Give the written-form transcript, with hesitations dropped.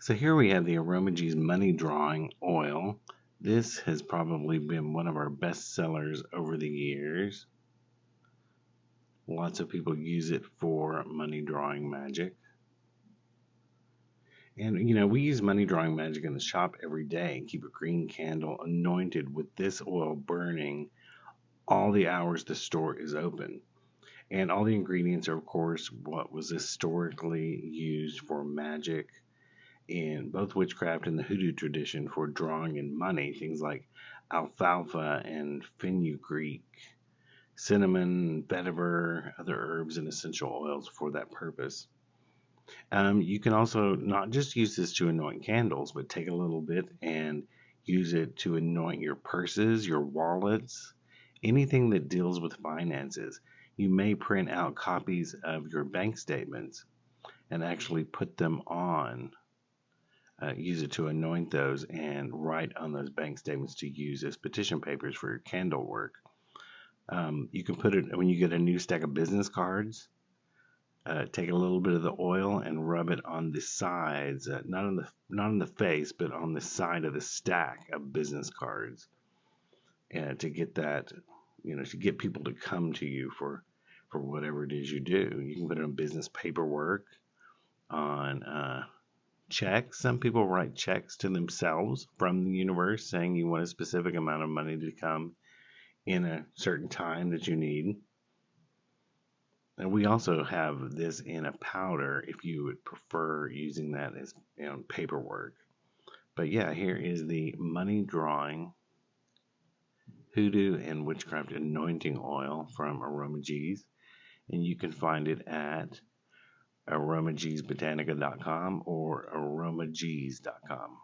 So here we have the aromaG's money drawing oil. This has probably been one of our best sellers over the years. Lots of people use it for money drawing magic. And we use money drawing magic in the shop every day and keep a green candle anointed with this oil burning all the hours the store is open. And all the ingredients are, of course, what was historically used for magic in both witchcraft and the hoodoo tradition for drawing in money. Things like alfalfa and fenugreek, cinnamon, vetiver, other herbs and essential oils for that purpose. You can also not just use this to anoint candles, but take a little bit and use it to anoint your purses, your wallets, anything that deals with finances. You may print out copies of your bank statements and actually put them on. Use it to anoint those and write on those bank statements to use as petition papers for your candle work. You can put it when you get a new stack of business cards. Take a little bit of the oil and rub it on the sides, not on the face, but on the side of the stack of business cards, to get that, to get people to come to you for whatever it is you do. You can put it on business paperwork, on checks. Some people write checks to themselves from the universe saying you want a specific amount of money to come in a certain time that you need. And we also have this in a powder if you would prefer using that as paperwork. But yeah, here is the money drawing hoodoo and witchcraft anointing oil from aromaG's. And you can find it at aromagsbotanica.com or aromags.com.